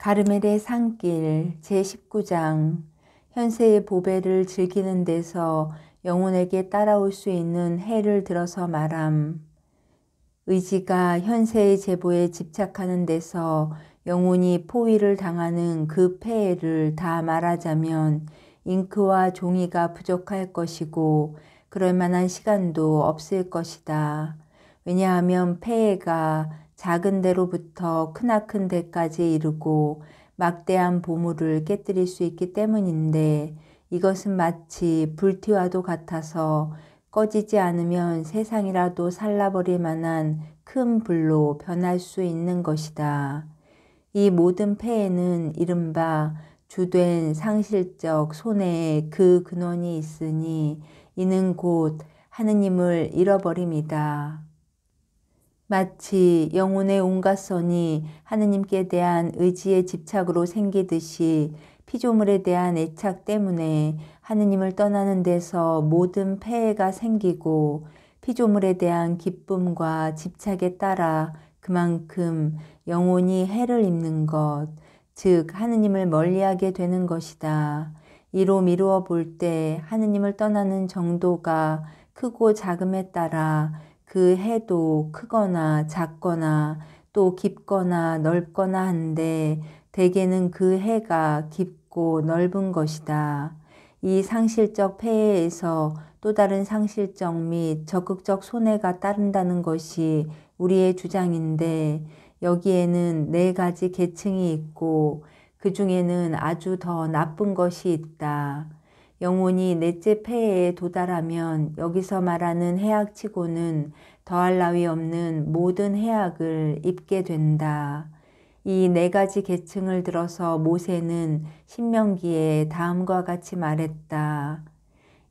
가르멜의 산길 제19장 현세의 보배를 즐기는 데서 영혼에게 따라올 수 있는 해를 들어서 말함. 의지가 현세의 제보에 집착하는 데서 영혼이 포위를 당하는 그 폐해를 다 말하자면 잉크와 종이가 부족할 것이고 그럴 만한 시간도 없을 것이다. 왜냐하면 폐해가 작은 데로부터 크나큰 데까지 이르고 막대한 보물을 깨뜨릴 수 있기 때문인데 이것은 마치 불티와도 같아서 꺼지지 않으면 세상이라도 살라버릴 만한 큰 불로 변할 수 있는 것이다. 이 모든 폐해는 이른바 주된 상실적 손해의 그 근원이 있으니 이는 곧 하느님을 잃어버림이다. 마치 영혼의 온갖 선이 하느님께 대한 의지의 집착으로 생기듯이 피조물에 대한 애착 때문에 하느님을 떠나는 데서 모든 폐해가 생기고 피조물에 대한 기쁨과 집착에 따라 그만큼 영혼이 해를 입는 것, 즉 하느님을 멀리하게 되는 것이다. 이로 미루어 볼 때 하느님을 떠나는 정도가 크고 작음에 따라 그 해도 크거나 작거나 또 깊거나 넓거나 한데 대개는 그 해가 깊고 넓은 것이다. 이 상실적 폐해에서 또 다른 상실적 및 적극적 손해가 따른다는 것이 우리의 주장인데 여기에는 4가지 계층이 있고 그 중에는 아주 더 나쁜 것이 있다. 영혼이 4째 폐해에 도달하면 여기서 말하는 해악치고는 더할 나위 없는 모든 해악을 입게 된다. 이 4가지 계층을 들어서 모세는 신명기에 다음과 같이 말했다.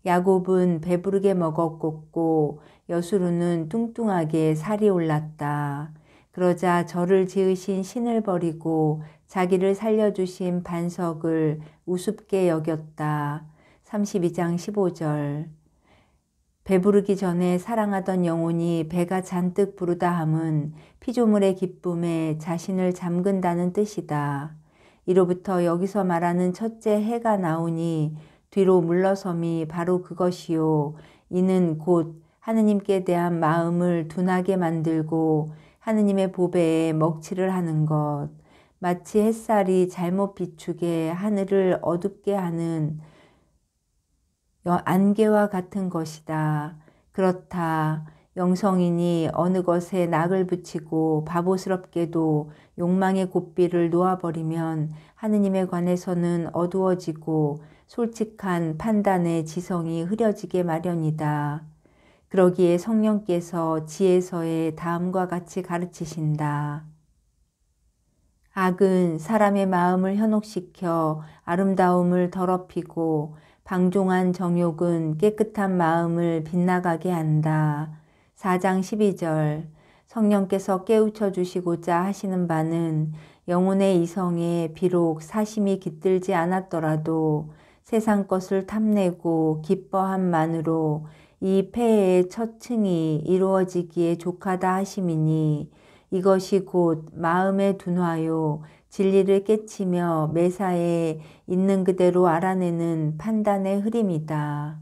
야곱은 배부르게 먹었고 여수루는 뚱뚱하게 살이 올랐다. 그러자 저를 지으신 신을 버리고 자기를 살려주신 반석을 우습게 여겼다. 32장 15절. 배부르기 전에 사랑하던 영혼이 배가 잔뜩 부르다 함은 피조물의 기쁨에 자신을 잠근다는 뜻이다. 이로부터 여기서 말하는 첫째 해가 나오니 뒤로 물러섬이 바로 그것이요. 이는 곧 하느님께 대한 마음을 둔하게 만들고 하느님의 보배에 먹칠을 하는 것. 마치 햇살이 잘못 비추게 하늘을 어둡게 하는 안개와 같은 것이다. 그렇다. 영성인이 어느 것에 낙을 붙이고 바보스럽게도 욕망의 고삐를 놓아버리면 하느님에 관해서는 어두워지고 솔직한 판단의 지성이 흐려지게 마련이다. 그러기에 성령께서 지혜서에 다음과 같이 가르치신다. 악은 사람의 마음을 현혹시켜 아름다움을 더럽히고 방종한 정욕은 깨끗한 마음을 빗나가게 한다. 4장 12절. 성령께서 깨우쳐 주시고자 하시는 바는 영혼의 이성에 비록 사심이 깃들지 않았더라도 세상 것을 탐내고 기뻐함만으로 이 폐해의 첫 층이 이루어지기에 족하다 하심이니 이것이 곧 마음의 둔화요 진리를 깨치며 매사에 있는 그대로 알아내는 판단의 흐림이다.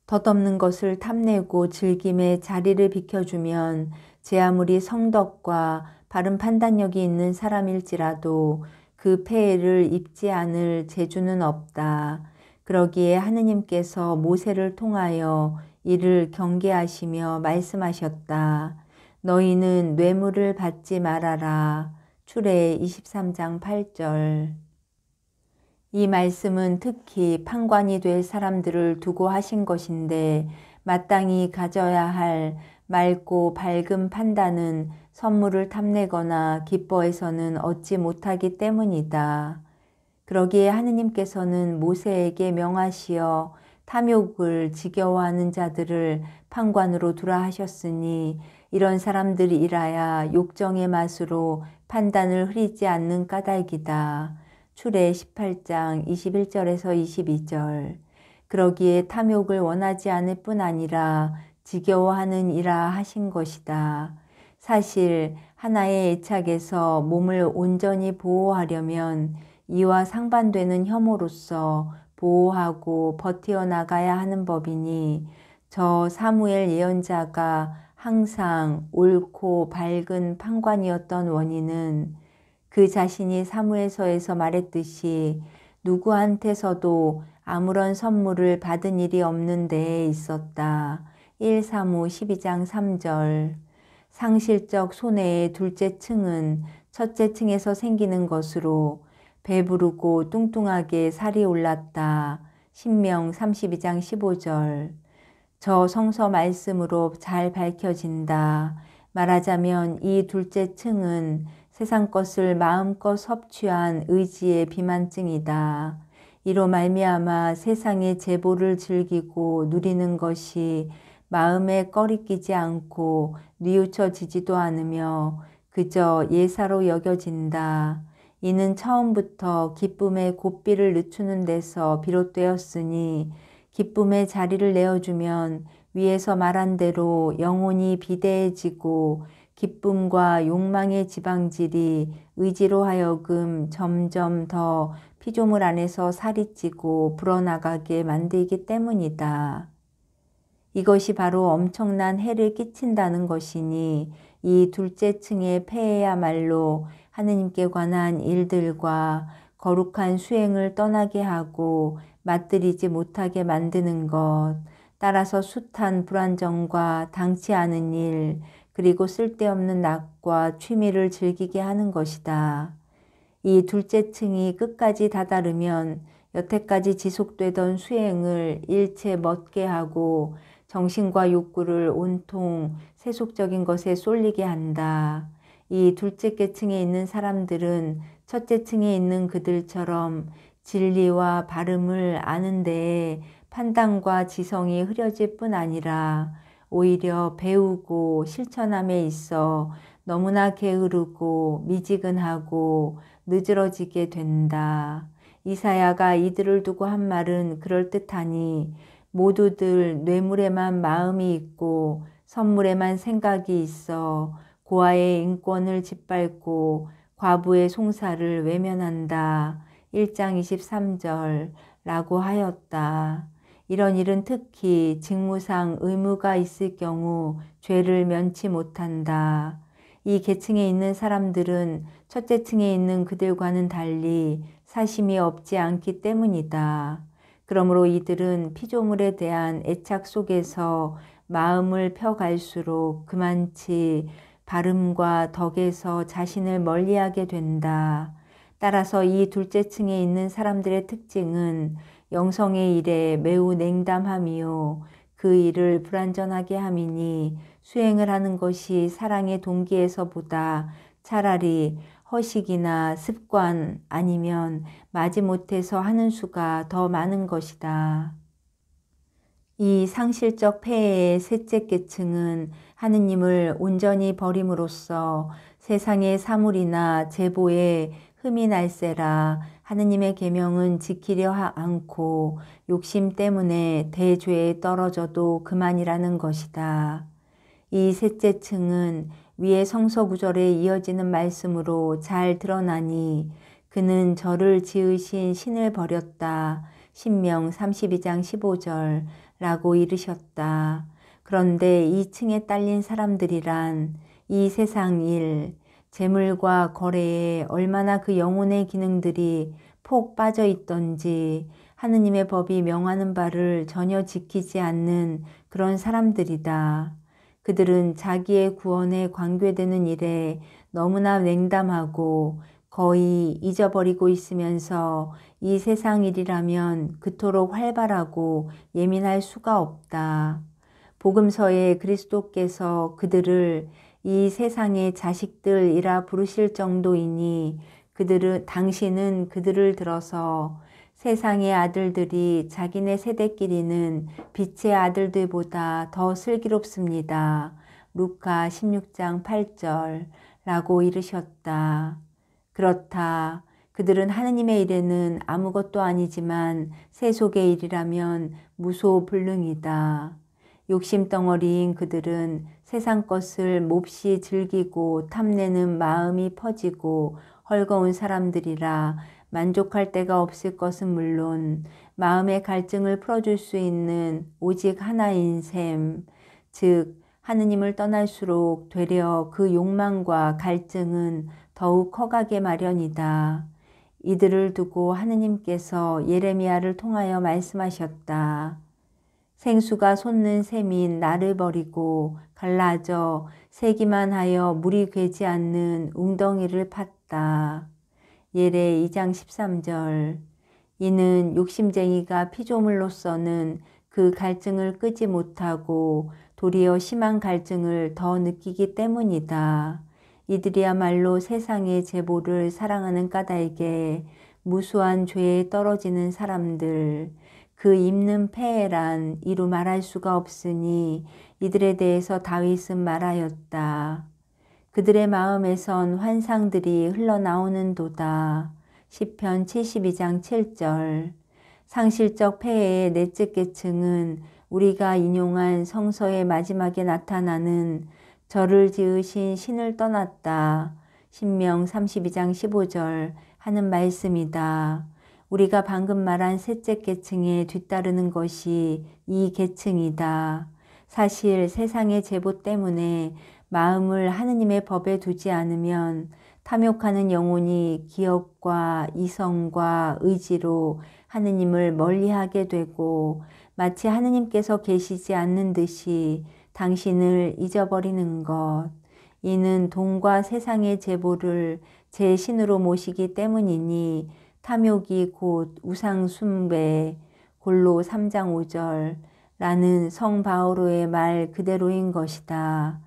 덧없는 것을 탐내고 즐김에 자리를 비켜주면 제 아무리 성덕과 바른 판단력이 있는 사람일지라도 그 폐해를 입지 않을 재주는 없다. 그러기에 하느님께서 모세를 통하여 이를 경계하시며 말씀하셨다. 너희는 뇌물을 받지 말아라. 출애 23장 8절. 이 말씀은 특히 판관이 될 사람들을 두고 하신 것인데 마땅히 가져야 할 맑고 밝은 판단은 선물을 탐내거나 기뻐해서는 얻지 못하기 때문이다. 그러기에 하느님께서는 모세에게 명하시어 탐욕을 지겨워하는 자들을 판관으로 두라 하셨으니 이런 사람들이라야 욕정의 맛으로 판단을 흐리지 않는 까닭이다. 출애 18장 21절에서 22절. 그러기에 탐욕을 원하지 않을 뿐 아니라 지겨워하는 이라 하신 것이다. 사실 하나의 애착에서 몸을 온전히 보호하려면 이와 상반되는 혐오로서 보호하고 버티어나가야 하는 법이니 저 사무엘 예언자가 항상 옳고 밝은 판관이었던 원인은 그 자신이 사무엘서에서 말했듯이 누구한테서도 아무런 선물을 받은 일이 없는 데에 있었다. 1사무 12장 3절. 상실적 손해의 둘째 층은 첫째 층에서 생기는 것으로 배부르고 뚱뚱하게 살이 올랐다. 신명 32장 15절. 저 성서 말씀으로 잘 밝혀진다. 말하자면 이 둘째 층은 세상 것을 마음껏 섭취한 의지의 비만증이다. 이로 말미암아 세상의 재보를 즐기고 누리는 것이 마음에 꺼리끼지 않고 뉘우쳐지지도 않으며 그저 예사로 여겨진다. 이는 처음부터 기쁨의 고삐를 늦추는 데서 비롯되었으니 기쁨의 자리를 내어주면 위에서 말한 대로 영혼이 비대해지고 기쁨과 욕망의 지방질이 의지로 하여금 점점 더 피조물 안에서 살이 찌고 불어나가게 만들기 때문이다. 이것이 바로 엄청난 해를 끼친다는 것이니 이 둘째 층의 폐해야말로 하느님께 관한 일들과 거룩한 수행을 떠나게 하고 맛들이지 못하게 만드는 것, 따라서 숱한 불안정과 당치 않은 일, 그리고 쓸데없는 낙과 취미를 즐기게 하는 것이다. 이 둘째 층이 끝까지 다다르면 여태까지 지속되던 수행을 일체 멎게 하고 정신과 욕구를 온통 세속적인 것에 쏠리게 한다. 이 둘째 계층에 있는 사람들은 첫째 층에 있는 그들처럼 진리와 바름을 아는 데에 판단과 지성이 흐려질 뿐 아니라 오히려 배우고 실천함에 있어 너무나 게으르고 미지근하고 늦으러지게 된다. 이사야가 이들을 두고 한 말은 그럴듯하니 모두들 뇌물에만 마음이 있고 선물에만 생각이 있어 고아의 인권을 짓밟고 과부의 송사를 외면한다. 1장 23절 라고 하였다. 이런 일은 특히 직무상 의무가 있을 경우 죄를 면치 못한다. 이 계층에 있는 사람들은 첫째 층에 있는 그들과는 달리 사심이 없지 않기 때문이다. 그러므로 이들은 피조물에 대한 애착 속에서 마음을 펴갈수록 그만치 바름과 덕에서 자신을 멀리하게 된다. 따라서 이 둘째 층에 있는 사람들의 특징은 영성의 일에 매우 냉담함이요 그 일을 불완전하게 함이니 수행을 하는 것이 사랑의 동기에서보다 차라리 허식이나 습관 아니면 마지못해서 하는 수가 더 많은 것이다. 이 상실적 폐해의 셋째 계층은 하느님을 온전히 버림으로써 세상의 사물이나 제보에 흠이 날세라 하느님의 계명은 지키려 않고 욕심 때문에 대죄에 떨어져도 그만이라는 것이다. 이 셋째 층은 위의 성서 구절에 이어지는 말씀으로 잘 드러나니 그는 저를 지으신 신을 버렸다. 신명 32장 15절 라고 이르셨다. 그런데 이 층에 딸린 사람들이란 이 세상 일, 재물과 거래에 얼마나 그 영혼의 기능들이 폭 빠져 있던지 하느님의 법이 명하는 바를 전혀 지키지 않는 그런 사람들이다. 그들은 자기의 구원에 관계되는 일에 너무나 냉담하고 거의 잊어버리고 있으면서 이 세상 일이라면 그토록 활발하고 예민할 수가 없다. 복음서에 그리스도께서 그들을 이 세상의 자식들이라 부르실 정도이니 당신은 그들을 들어서 세상의 아들들이 자기네 세대끼리는 빛의 아들들보다 더 슬기롭습니다. 루카 16장 8절 라고 이르셨다. 그렇다. 그들은 하느님의 일에는 아무것도 아니지만 세속의 일이라면 무소불능이다. 욕심덩어리인 그들은 세상 것을 몹시 즐기고 탐내는 마음이 퍼지고 헐거운 사람들이라 만족할 데가 없을 것은 물론 마음의 갈증을 풀어줄 수 있는 오직 하나인 셈, 즉 하느님을 떠날수록 되려 그 욕망과 갈증은 더욱 커가게 마련이다. 이들을 두고 하느님께서 예레미야를 통하여 말씀하셨다. 생수가 솟는 샘인 나를 버리고 갈라져 새기만 하여 물이 괴지 않는 웅덩이를 팠다. 예레 2장 13절. 이는 욕심쟁이가 피조물로서는 그 갈증을 끄지 못하고 도리어 심한 갈증을 더 느끼기 때문이다. 이들이야말로 세상의 제보를 사랑하는 까닭에 무수한 죄에 떨어지는 사람들, 그 입는 폐해란 이루 말할 수가 없으니 이들에 대해서 다윗은 말하였다. 그들의 마음에선 환상들이 흘러나오는도다. 시편 72장 7절. 상실적 폐해의 넷째 계층은 우리가 인용한 성서의 마지막에 나타나는 저를 지으신 신을 떠났다. 신명 32장 15절 하는 말씀이다. 우리가 방금 말한 셋째 계층에 뒤따르는 것이 이 계층이다. 사실 세상의 제보 때문에 마음을 하느님의 법에 두지 않으면 탐욕하는 영혼이 기업과 이성과 의지로 하느님을 멀리하게 되고 마치 하느님께서 계시지 않는 듯이 당신을 잊어버리는 것. 이는 돈과 세상의 제보를 제 신으로 모시기 때문이니 탐욕이 곧 우상 숭배, 골로 3장 5절 라는 성 바오로의 말 그대로인 것이다.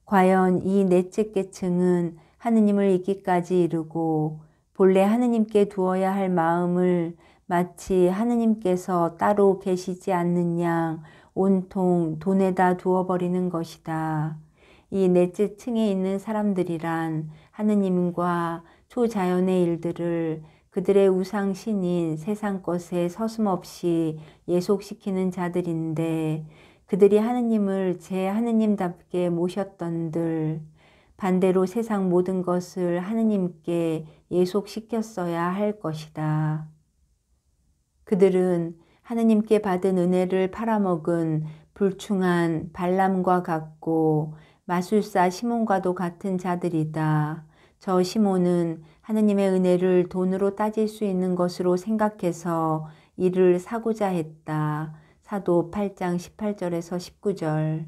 과연 이 넷째 계층은 하느님을 잊기까지 이르고 본래 하느님께 두어야 할 마음을 마치 하느님께서 따로 계시지 않는 양 온통 돈에다 두어버리는 것이다. 이 넷째 층에 있는 사람들이란 하느님과 초자연의 일들을 그들의 우상신인 세상 것에 서슴없이 예속시키는 자들인데 그들이 하느님을 제 하느님답게 모셨던들 반대로 세상 모든 것을 하느님께 예속시켰어야 할 것이다. 그들은 하느님께 받은 은혜를 팔아먹은 불충한 발람과 같고 마술사 시몬과도 같은 자들이다. 저 시몬은 하느님의 은혜를 돈으로 따질 수 있는 것으로 생각해서 이를 사고자 했다. 사도 8장 18절에서 19절.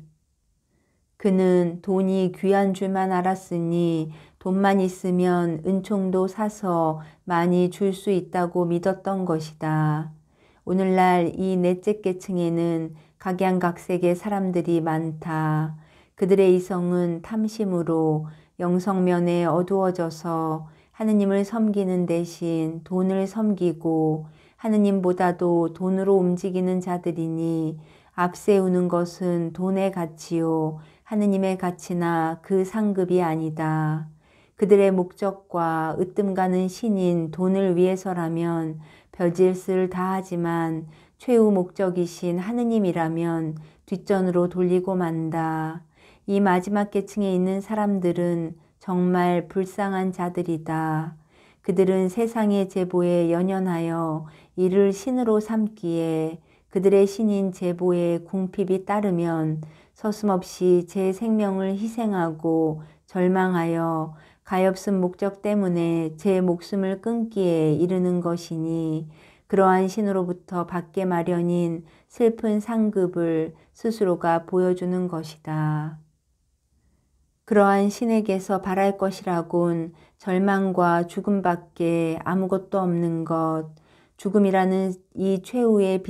그는 돈이 귀한 줄만 알았으니 돈만 있으면 은총도 사서 많이 줄 수 있다고 믿었던 것이다. 오늘날 이 넷째 계층에는 각양각색의 사람들이 많다. 그들의 이성은 탐심으로 영성면에 어두워져서 하느님을 섬기는 대신 돈을 섬기고 하느님보다도 돈으로 움직이는 자들이니 앞세우는 것은 돈의 가치요 하느님의 가치나 그 상급이 아니다. 그들의 목적과 으뜸가는 신인 돈을 위해서라면 별짓을 다 하지만 최후 목적이신 하느님이라면 뒷전으로 돌리고 만다. 이 마지막 계층에 있는 사람들은 정말 불쌍한 자들이다. 그들은 세상의 제보에 연연하여 이를 신으로 삼기에 그들의 신인 제보에 궁핍이 따르면 서슴없이 제 생명을 희생하고 절망하여 가엾은 목적 때문에 제 목숨을 끊기에 이르는 것이니 그러한 신으로부터 받게 마련인 슬픈 상급을 스스로가 보여주는 것이다. 그러한 신에게서 바랄 것이라곤 절망과 죽음밖에 아무것도 없는 것, 죽음이라는 이 최후의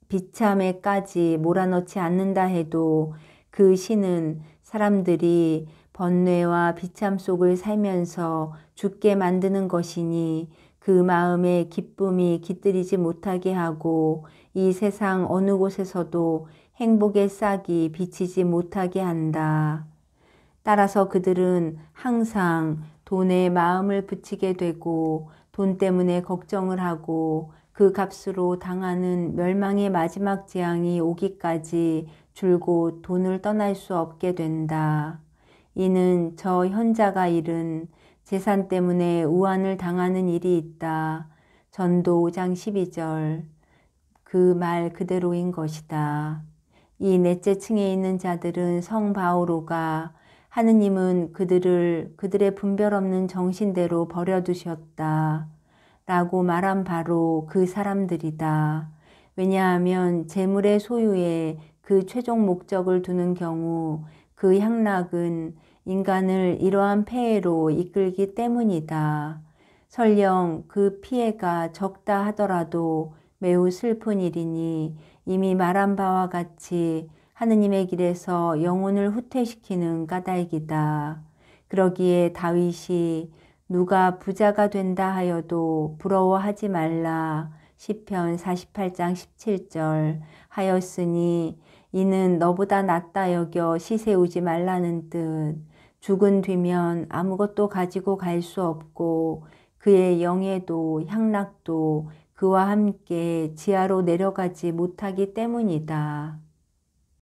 비참에까지 몰아넣지 않는다 해도 그 신은 사람들이 번뇌와 비참 속을 살면서 죽게 만드는 것이니 그 마음에 기쁨이 깃들이지 못하게 하고 이 세상 어느 곳에서도 행복의 싹이 비치지 못하게 한다. 따라서 그들은 항상 돈에 마음을 붙이게 되고 돈 때문에 걱정을 하고 그 값으로 당하는 멸망의 마지막 재앙이 오기까지 줄곧 돈을 떠날 수 없게 된다. 이는 저 현자가 잃은 재산 때문에 우환을 당하는 일이 있다. 전도 5장 12절. 그 말 그대로인 것이다. 이 넷째 층에 있는 자들은 성 바오로가 하느님은 그들의 분별 없는 정신대로 버려두셨다 라고 말한 바로 그 사람들이다. 왜냐하면 재물의 소유에 그 최종 목적을 두는 경우 그 향락은 인간을 이러한 폐해로 이끌기 때문이다. 설령 그 피해가 적다 하더라도 매우 슬픈 일이니 이미 말한 바와 같이 하느님의 길에서 영혼을 후퇴시키는 까닭이다. 그러기에 다윗이 누가 부자가 된다 하여도 부러워하지 말라. 시편 48장 17절 하였으니 이는 너보다 낫다 여겨 시세우지 말라는 뜻. 죽은 뒤면 아무것도 가지고 갈 수 없고 그의 영예도 향락도 그와 함께 지하로 내려가지 못하기 때문이다.